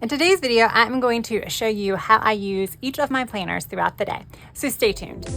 In today's video, I'm going to show you how I use each of my planners throughout the day. So stay tuned.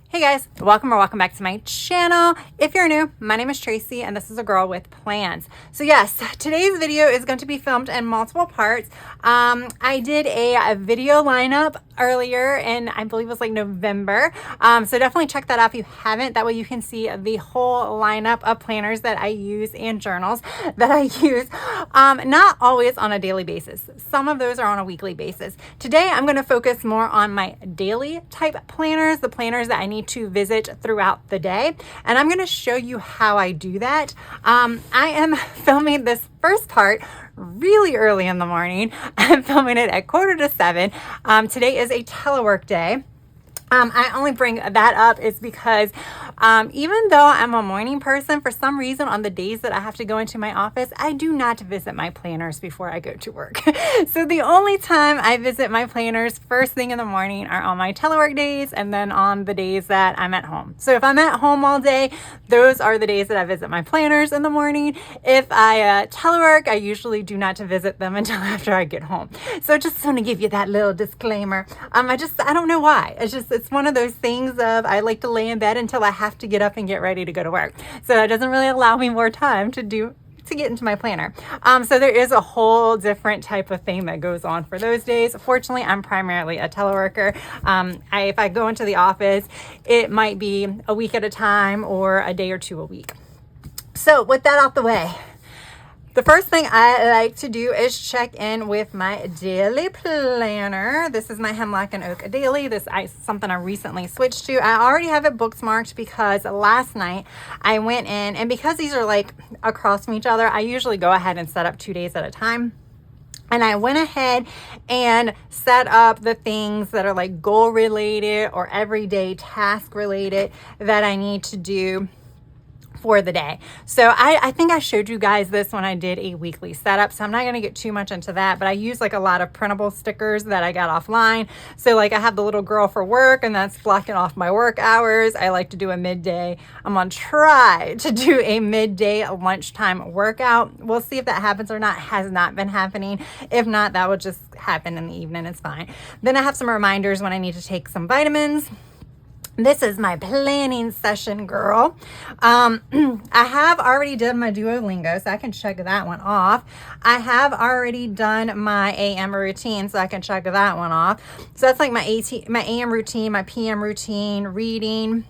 Hey guys, welcome back to my channel. If you're new, my name is Tracy and this is a girl with plans. So yes, today's video is going to be filmed in multiple parts. I did a video lineup earlier in, I believe it was like November. So definitely check that out if you haven't. That way you can see the whole lineup of planners that I use and journals that I use. Not always on a daily basis. Some of those are on a weekly basis. Today, I'm going to focus more on my daily type planners, the planners that I need to visit throughout the day. And I'm going to show you how I do that. I am filming this first part really early in the morning. I'm filming it at 6:45. Today is a telework day. I only bring that up is because even though I'm a morning person, for some reason on the days that I have to go into my office, I do not visit my planners before I go to work. So the only time I visit my planners first thing in the morning are on my telework days and then on the days that I'm at home. So if I'm at home all day, those are the days that I visit my planners in the morning. If I telework, I usually do not visit them until after I get home. So just want to give you that little disclaimer. I don't know why. It's one of those things of I like to lay in bed until I have to get up and get ready to go to work. So it doesn't really allow me more time to get into my planner. So there is a whole different type of thing that goes on for those days. Fortunately, I'm primarily a teleworker. If I go into the office, it might be a week at a time or a day or two a week. So with that out the way, the first thing I like to do is check in with my daily planner. This is my Hemlock and Oak Daily. This is something I recently switched to. I already have it bookmarked because last night I went in, and because these are like across from each other, I usually go ahead and set up 2 days at a time. And I went ahead and set up the things that are like goal related or everyday task related that I need to do for the day. So I think I showed you guys this when I did a weekly setup, so I'm not going to get too much into that, but I use like a lot of printable stickers that I got offline. So like I have the little girl for work, and that's blocking off my work hours. I like to do a midday. I'm going to try to do a midday lunchtime workout. We'll see if that happens or not. Has not been happening. If not, that will just happen in the evening. It's fine. Then I have some reminders when I need to take some vitamins. This is my planning session, girl. I have already done my Duolingo, so I can check that one off. I have already done my AM routine, so I can check that one off. So that's like my AM routine, my PM routine, reading.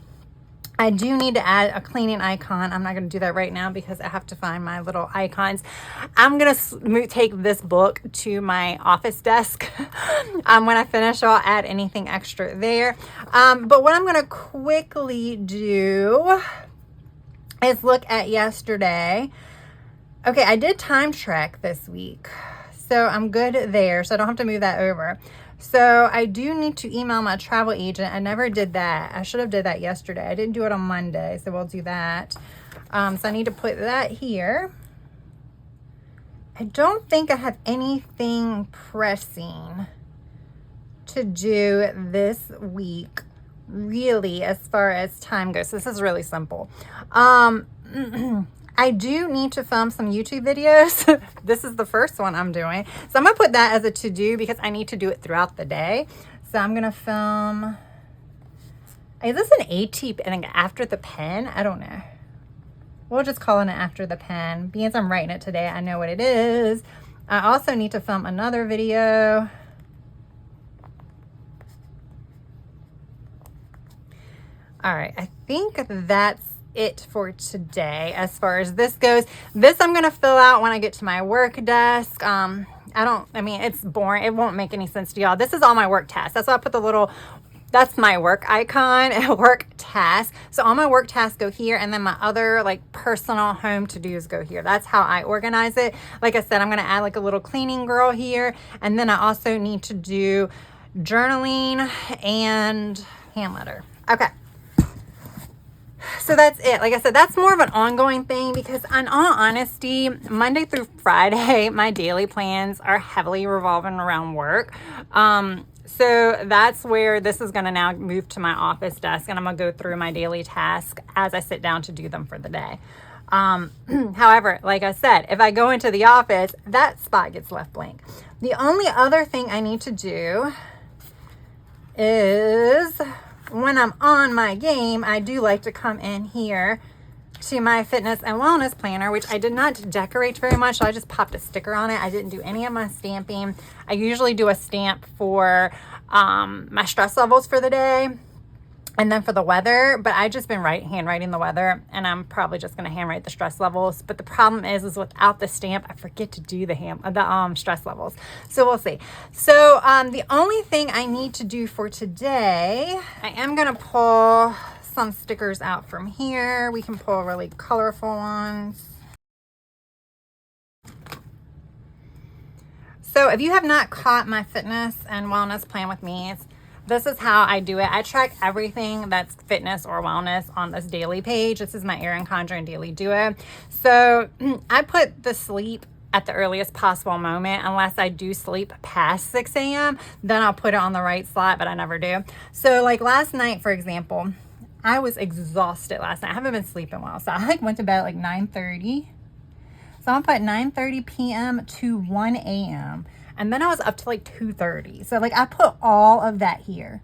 I do need to add a cleaning icon. I'm not going to do that right now because I have to find my little icons. I'm going to take this book to my office desk. When I finish, I'll add anything extra there. But what I'm going to quickly do is look at yesterday. Okay, I did time track this week, so I'm good there. So I don't have to move that over. So I do need to email my travel agent. I never did that. I should have did that yesterday. I didn't do it on Monday, so we'll do that. So I need to put that here. I don't think I have anything pressing to do this week, really, as far as time goes. This is really simple. I do need to film some YouTube videos. This is the first one I'm doing. So I'm going to put that as a to-do because I need to do it throughout the day. So I'm going to film. Is this an AT and after the pen? I don't know. We'll just call it an after the pen. Because I'm writing it today, I know what it is. I also need to film another video. All right, I think that's it for today as far as this goes. This I'm going to fill out when I get to my work desk. It's boring. It won't make any sense to y'all. This is all my work tasks. That's why I put the little, that's my work icon, work task. So all my work tasks go here, and then my other like personal home to-dos go here. That's how I organize it. Like I said, I'm going to add like a little cleaning girl here, and then I also need to do journaling and hand letter. Okay. So that's it. Like I said, that's more of an ongoing thing because in all honesty, Monday through Friday, my daily plans are heavily revolving around work. So that's where this is going to now move to my office desk, and I'm going to go through my daily tasks as I sit down to do them for the day. However, like I said, if I go into the office, that spot gets left blank. The only other thing I need to do is when I'm on my game, I do like to come in here to my fitness and wellness planner, which I did not decorate very much. So I just popped a sticker on it. I didn't do any of my stamping. I usually do a stamp for my stress levels for the day and then for the weather, but I just been handwriting the weather, and I'm probably just going to handwrite the stress levels. But the problem is without the stamp, I forget to do the stress levels. So we'll see. So the only thing I need to do for today, I am going to pull some stickers out from here. We can pull really colorful ones. So if you have not caught my fitness and wellness plan with me, this is how I do it. I track everything that's fitness or wellness on this daily page. This is my Erin Condren Daily Duo. So I put the sleep at the earliest possible moment. Unless I do sleep past 6 a.m., then I'll put it on the right slot, but I never do. So like last night, for example, I was exhausted last night. I haven't been sleeping well. So I went to bed at like 9:30. So I'll put 9:30 p.m. to 1 a.m. And then I was up to like 2:30. So like I put all of that here.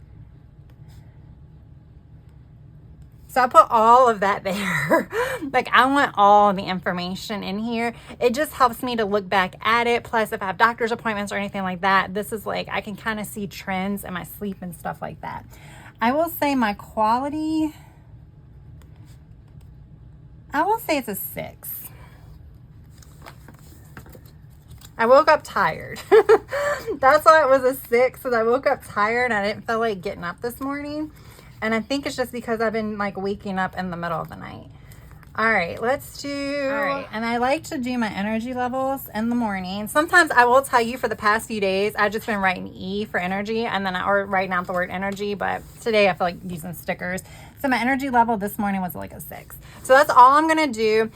So I put all of that there. Like I want all the information in here. It just helps me to look back at it. Plus if I have doctor's appointments or anything like that, this is like, I can kind of see trends in my sleep and stuff like that. I will say my quality, I will say it's a 6. I woke up tired. That's why it was a 6, because I woke up tired and I didn't feel like getting up this morning. And I think it's just because I've been like waking up in the middle of the night. All right, let's do, all right. And I like to do my energy levels in the morning. Sometimes I will tell you for the past few days, I've just been writing E for energy and then or writing out the word energy, but today I feel like using stickers. So my energy level this morning was like a 6. So that's all I'm gonna do.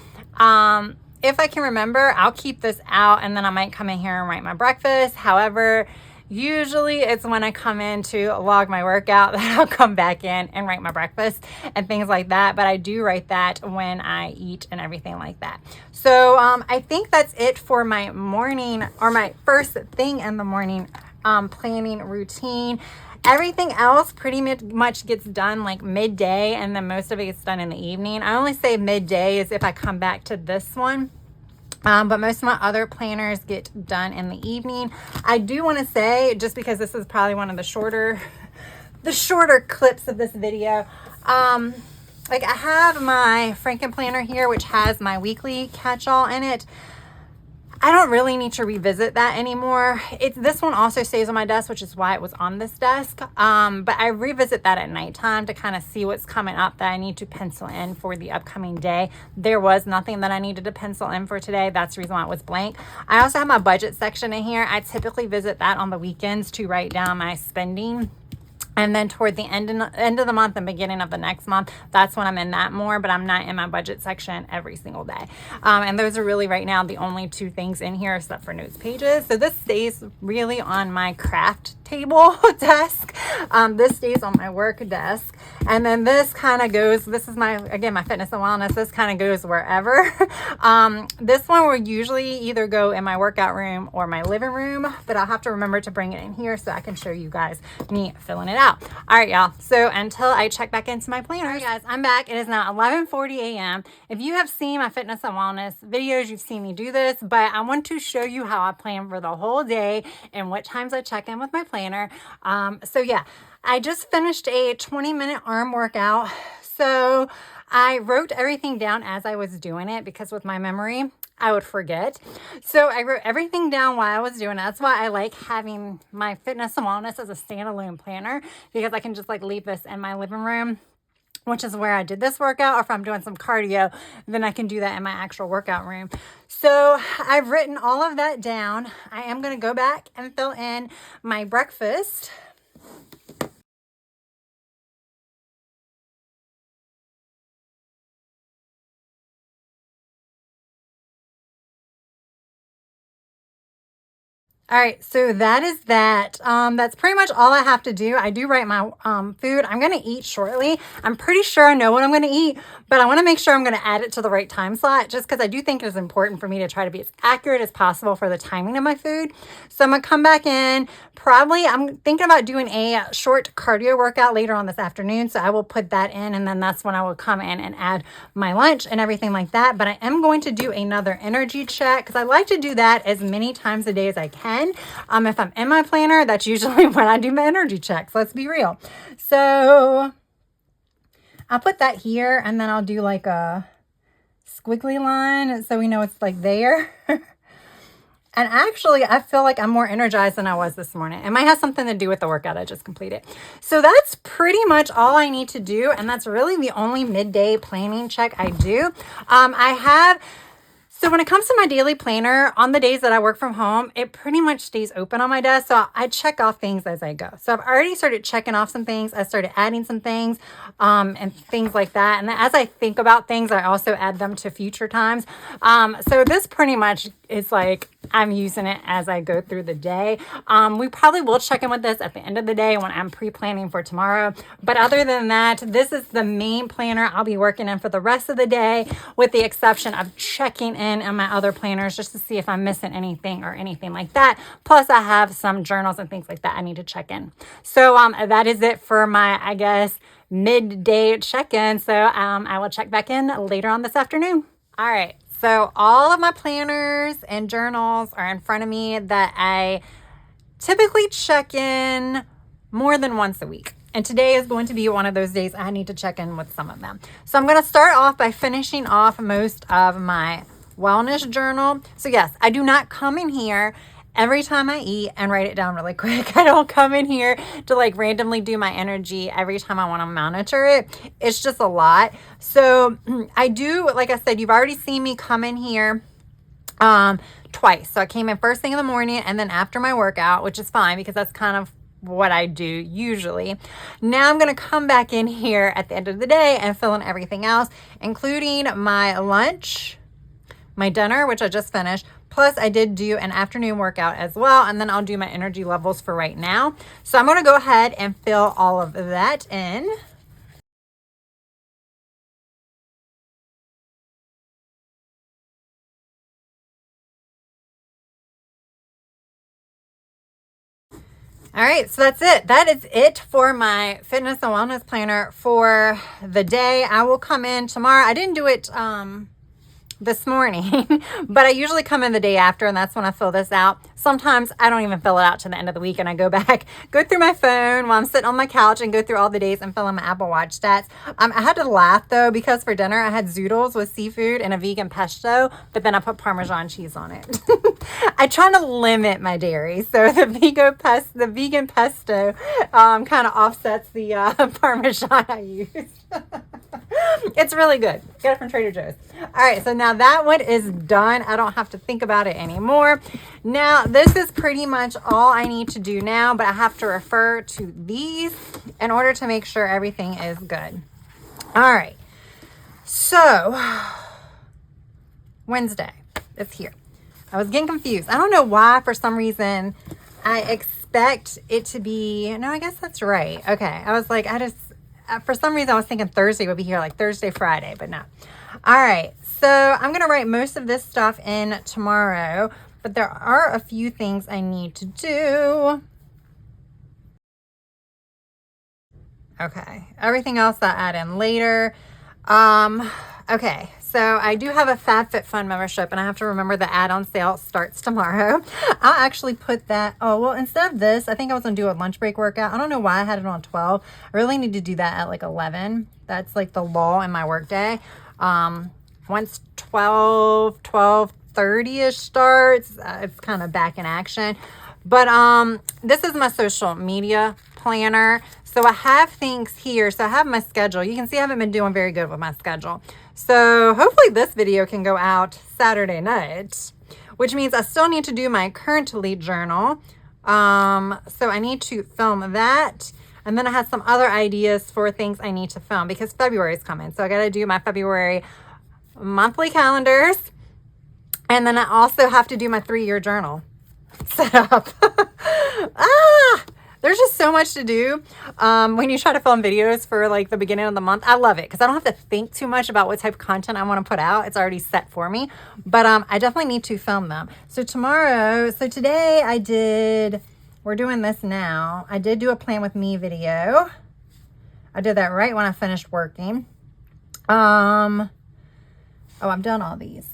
If I can remember, I'll keep this out and then I might come in here and write my breakfast. However, usually it's when I come in to log my workout that I'll come back in and write my breakfast and things like that. But I do write that when I eat and everything like that. So I think that's it for my morning, or my first thing in the morning planning routine. Everything else pretty much gets done like midday, and then most of it gets done in the evening. I only say midday is if I come back to this one. But most of my other planners get done in the evening. I do want to say, just because this is probably one of the shorter clips of this video, like I have my Franken planner here, which has my weekly catch-all in it. I don't really need to revisit that anymore. This one also stays on my desk, which is why it was on this desk. But I revisit that at nighttime to kind of see what's coming up that I need to pencil in for the upcoming day. There was nothing that I needed to pencil in for today. That's the reason why it was blank. I also have my budget section in here. I typically visit that on the weekends to write down my spending. And then toward the end of the month and beginning of the next month, that's when I'm in that more, but I'm not in my budget section every single day. And those are really right now the only 2 things in here except for notes pages. So this stays really on my craft table desk. This stays on my work desk. And then this kind of goes, this is my fitness and wellness. This kind of goes wherever. This one will usually either go in my workout room or my living room, but I'll have to remember to bring it in here so I can show you guys me filling it out. All right, y'all. So until I check back into my planner, guys, I'm back. It is now 11:40 a.m. If you have seen my fitness and wellness videos, you've seen me do this, but I want to show you how I plan for the whole day and what times I check in with my planner. So yeah, I just finished a 20-minute arm workout. So I wrote everything down as I was doing it because with my memory, I would forget. So I wrote everything down while I was doing it. That's why I like having my fitness and wellness as a standalone planner, because I can just like leave this in my living room, which is where I did this workout. Or if I'm doing some cardio, then I can do that in my actual workout room. So I've written all of that down. I am going to go back and fill in my breakfast. All right, so that is that. That's pretty much all I have to do. I do write my food. I'm going to eat shortly. I'm pretty sure I know what I'm going to eat, but I want to make sure I'm going to add it to the right time slot just because I do think it's important for me to try to be as accurate as possible for the timing of my food. So I'm going to come back in. Probably I'm thinking about doing a short cardio workout later on this afternoon. So I will put that in, and then that's when I will come in and add my lunch and everything like that. But I am going to do another energy check because I like to do that as many times a day as I can. If I'm in my planner, that's usually when I do my energy checks. Let's be real. So I'll put that here, and then I'll do like a squiggly line so we know it's like there. And actually, I feel like I'm more energized than I was this morning. It might have something to do with the workout I just completed. So that's pretty much all I need to do. And that's really the only midday planning check I do. So when it comes to my daily planner, on the days that I work from home, it pretty much stays open on my desk. So I check off things as I go. So I've already started checking off some things. I started adding some things and things like that. And as I think about things, I also add them to future times. So this pretty much is like I'm using it as I go through the day. We probably will check in with this at the end of the day when I'm pre-planning for tomorrow. But other than that, this is the main planner I'll be working in for the rest of the day, with the exception of checking in my other planners just to see if I'm missing anything or anything like that. Plus I have some journals and things like that I need to check in. So that is it for my, I guess, midday check-in. So I will check back in later on this afternoon. All right. So all of my planners and journals are in front of me that I typically check in more than once a week. And today is going to be one of those days I need to check in with some of them. So I'm going to start off by finishing off most of my wellness journal. So yes, I do not come in here every time I eat and write it down really quick. I don't come in here to like randomly do my energy every time I want to monitor it. It's just a lot. So I do, like I said, you've already seen me come in here twice. So I came in first thing in the morning and then after my workout, which is fine because that's kind of what I do usually. Now I'm going to come back in here at the end of the day and fill in everything else, including my lunch, my dinner, which I just finished. Plus I did do an afternoon workout as well. And then I'll do my energy levels for right now. So I'm going to go ahead and fill all of that in. All right, so that's it. That is it for my fitness and wellness planner for the day. I will come in tomorrow. I didn't do it this morning, but I usually come in the day after, and that's when I fill this out. Sometimes I don't even fill it out to the end of the week, and I go back, go through my phone while I'm sitting on my couch and go through all the days and fill in my Apple Watch stats. I had to laugh though, because for dinner I had zoodles with seafood and a vegan pesto, but then I put Parmesan cheese on it. I try to limit my dairy, so the vegan pesto kind of offsets the Parmesan I use. It's really good. Get it from Trader Joe's. All right, so now that one is done. I don't have to think about it anymore. Now, this is pretty much all I need to do now, but I have to refer to these in order to make sure everything is good. All right, so Wednesday is here. I was getting confused. I don't know why, for some reason, I expect it to be, no, I guess that's right. Okay, I was like, for some reason I was thinking Thursday would be here, like Thursday, Friday, but no. All right, so I'm going to write most of this stuff in tomorrow, but there are a few things I need to do. Okay, everything else I'll add in later. Okay, so I do have a FabFitFun membership, and I have to remember the add-on sale starts tomorrow. I'll actually put that, oh, well, instead of this, I think I was going to do a lunch break workout. I don't know why I had it on 12. I really need to do that at like 11. That's like the lull in my work day. Once 12:30-ish starts, it's kind of back in action. But this is my social media planner. So I have things here. So I have my schedule. You can see I haven't been doing very good with my schedule. So hopefully this video can go out Saturday night, which means I still need to do my currently journal. So I need to film that. And then I have some other ideas for things I need to film because February is coming. So I got to do my February monthly calendars. And then I also have to do my 3-year journal. set up. There's just so much to do when you try to film videos for like the beginning of the month. I love it because I don't have to think too much about what type of content I want to put out. It's already set for me. But I definitely need to film them. So today we're doing this now. I did do a plan with me video. I did that right when I finished working. Oh, I've done all these.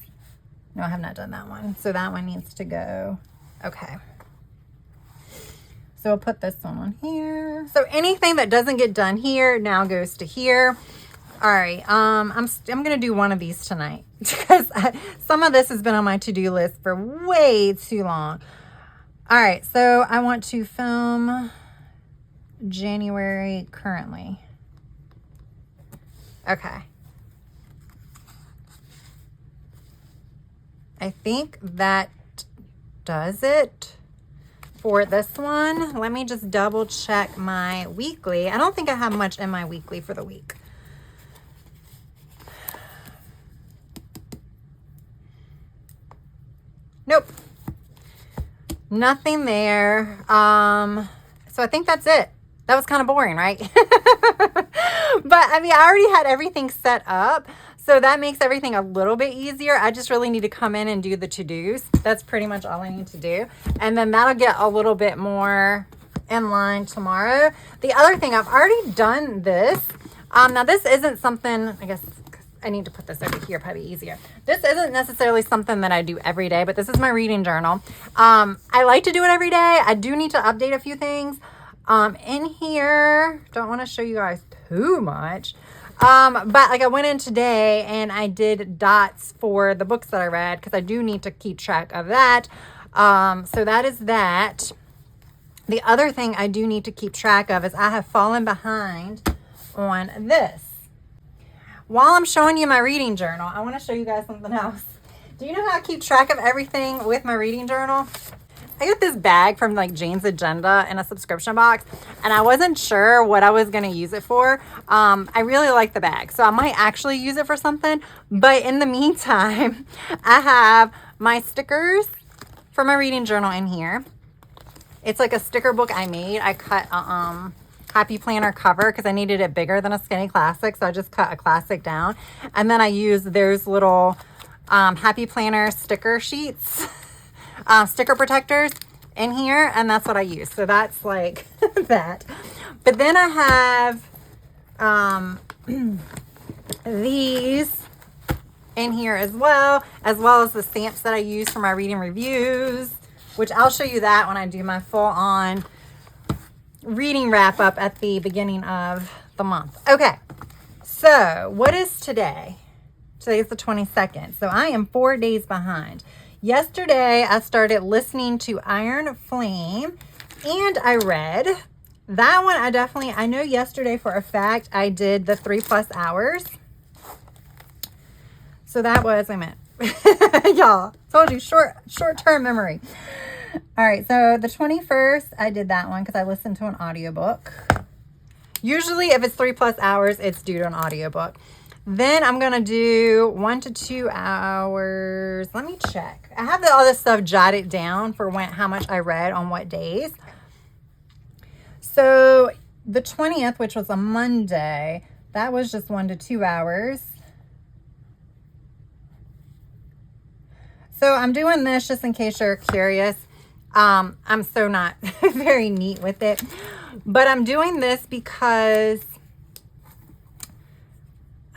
No, I have not done that one. So that one needs to go. Okay. So we'll put this one on here. So anything that doesn't get done here now goes to here. All right. I'm going to do one of these tonight because some of this has been on my to-do list for way too long. All right. So I want to film January currently. Okay. I think that does it for this one. Let me just double check my weekly. I don't think I have much in my weekly for the week. Nope. Nothing there. So I think that's it. That was kind of boring, right? But I mean, I already had everything set up. So that makes everything a little bit easier. I just really need to come in and do the to-dos. That's pretty much all I need to do. And then that'll get a little bit more in line tomorrow. The other thing, I've already done this. Now this isn't something, I guess I need to put this over here, probably easier. This isn't necessarily something that I do every day, but this is my reading journal. I like to do it every day. I do need to update a few things. In here, don't want to show you guys too much. But like I went in today and I did dots for the books that I read because I do need to keep track of that. So that is that. The other thing I do need to keep track of is I have fallen behind on this. While I'm showing you my reading journal, I want to show you guys something else. Do you know how I keep track of everything with my reading journal? I got this bag from like Jane's Agenda in a subscription box, and I wasn't sure what I was going to use it for. I really like the bag, so I might actually use it for something. But in the meantime, I have my stickers for my reading journal in here. It's like a sticker book I made. I cut a Happy Planner cover because I needed it bigger than a Skinny Classic, so I just cut a classic down. And then I used those little Happy Planner sticker sheets. Sticker protectors in here, and that's what I use. So that's like that. But then I have these in here as well as the stamps that I use for my reading reviews, which I'll show you that when I do my full-on reading wrap up at the beginning of the month. Okay, so what is today? Today is the 22nd, so I am 4 days behind. Yesterday, I started listening to Iron Flame, and I read that one. I know yesterday for a fact I did the 3+ hours. So that was, y'all, told you, short-term memory. All right, so the 21st, I did that one because I listened to an audiobook. Usually, if it's 3+ hours, it's due to an audiobook. Then I'm going to do 1 to 2 hours. Let me check. I have all this stuff jotted down for how much I read on what days. So the 20th, which was a Monday, that was just 1 to 2 hours. So I'm doing this just in case you're curious. I'm so not very neat with it. But I'm doing this because...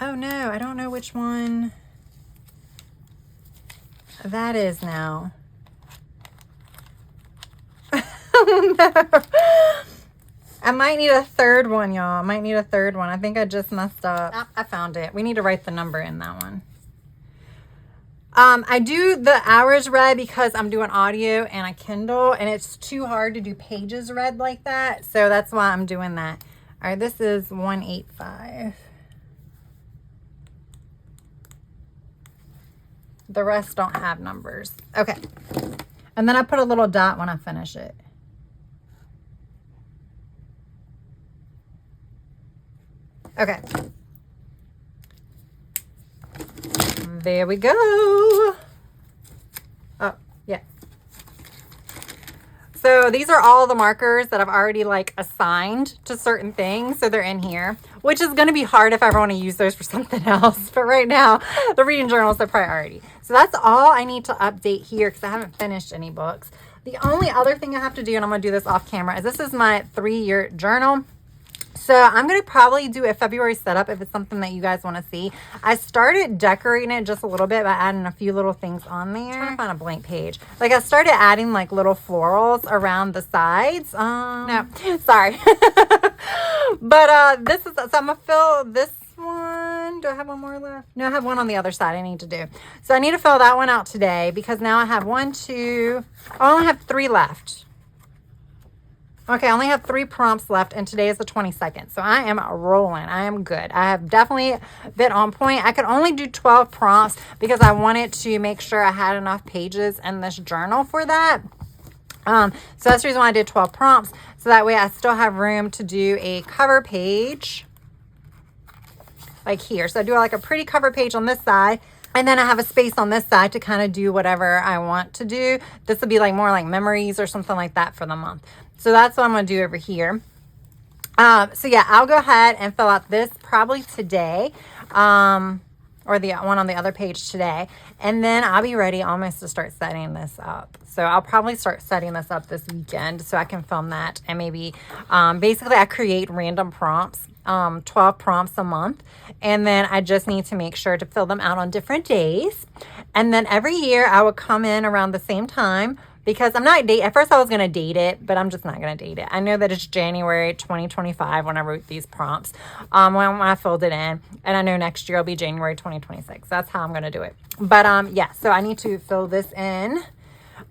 Oh no, I don't know which one that is now. Oh no. I might need a third one, y'all. I might need a third one. I think I just messed up. Oh, I found it. We need to write the number in that one. I do the hours read because I'm doing audio and a Kindle, and it's too hard to do pages read like that. So that's why I'm doing that. All right, this is 185. The rest don't have numbers. Okay. And then I put a little dot when I finish it. Okay. There we go. Oh, yeah. So these are all the markers that I've already like assigned to certain things. So they're in here, which is going to be hard if I ever want to use those for something else. But right now, the reading journal is the priority. So that's all I need to update here because I haven't finished any books. The only other thing I have to do, and I'm going to do this off camera, is this is my 3-year journal. So I'm going to probably do a February setup if it's something that you guys want to see. I started decorating it just a little bit by adding a few little things on there. I'm trying to find a blank page. Like I started adding like little florals around the sides. No, sorry. But this is, so I'm going to fill this one. Do I have one more left? No, I have one on the other side I need to do. So I need to fill that one out today because now I have 1, 2, I only have 3 left. Okay, I only have 3 prompts left, and today is the 22nd. So I am rolling. I am good. I have definitely been on point. I could only do 12 prompts because I wanted to make sure I had enough pages in this journal for that. So that's the reason why I did 12 prompts. So that way I still have room to do a cover page like here. So I do like a pretty cover page on this side. And then I have a space on this side to kind of do whatever I want to do. This would be like more like memories or something like that for the month. So that's what I'm going to do over here. So yeah, I'll go ahead and fill out this probably today, or the one on the other page today. And then I'll be ready almost to start setting this up. So I'll probably start setting this up this weekend so I can film that. And maybe, basically I create random prompts, 12 prompts a month. And then I just need to make sure to fill them out on different days. And then every year I would come in around the same time, because I'm not at first I was going to date it, but I'm just not going to date it. I know that it's January 2025 when I wrote these prompts, when I filled it in. And I know next year will be January 2026. That's how I'm going to do it. But yeah, so I need to fill this in.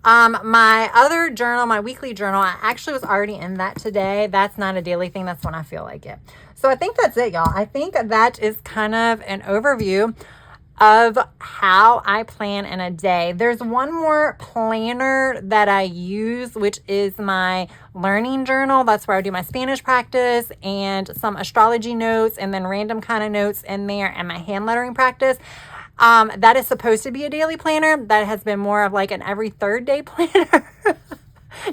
My other journal, my weekly journal, I actually was already in that today. That's not a daily thing. That's when I feel like it. So I think that's it, y'all. I think that is kind of an overview of how I plan in a day. There's one more planner that I use, which is my learning journal. That's where I do my Spanish practice and some astrology notes and then random kind of notes in there and my hand lettering practice. That is supposed to be a daily planner. That has been more of like an every 3rd day planner.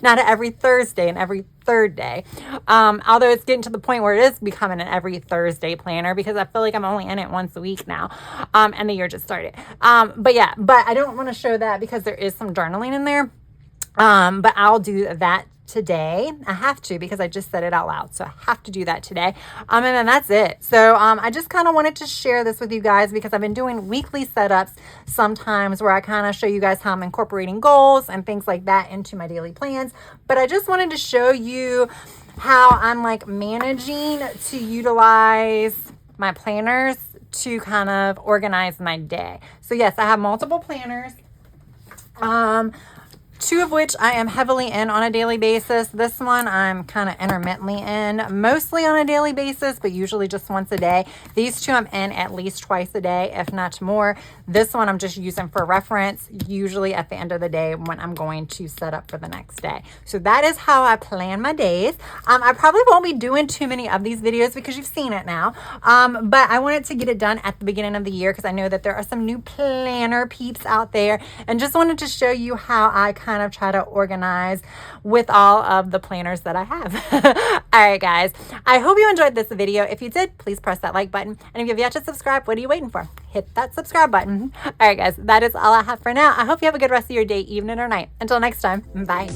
Not every Thursday and every 3rd day. Although it's getting to the point where it is becoming an every Thursday planner because I feel like I'm only in it once a week now. And the year just started. But yeah, but I don't want to show that because there is some journaling in there. But I'll do that today. I have to because I just said it out loud. So I have to do that today. And then that's it. So I just kind of wanted to share this with you guys because I've been doing weekly setups sometimes where I kind of show you guys how I'm incorporating goals and things like that into my daily plans. But I just wanted to show you how I'm like managing to utilize my planners to kind of organize my day. So yes, I have multiple planners. 2 of which I am heavily in on a daily basis. This one I'm kind of intermittently in, mostly on a daily basis, but usually just once a day. These 2 I'm in at least twice a day, if not more. This one I'm just using for reference, usually at the end of the day when I'm going to set up for the next day. So that is how I plan my days. I probably won't be doing too many of these videos because you've seen it now. But I wanted to get it done at the beginning of the year because I know that there are some new planner peeps out there and just wanted to show you how I kind of try to organize with all of the planners that I have. All right, guys, I hope you enjoyed this video. If you did, please press that like button. And if you've yet to subscribe, what are you waiting for? Hit that subscribe button. All right, guys, that is all I have for now. I hope you have a good rest of your day, evening, or night. Until next time, bye.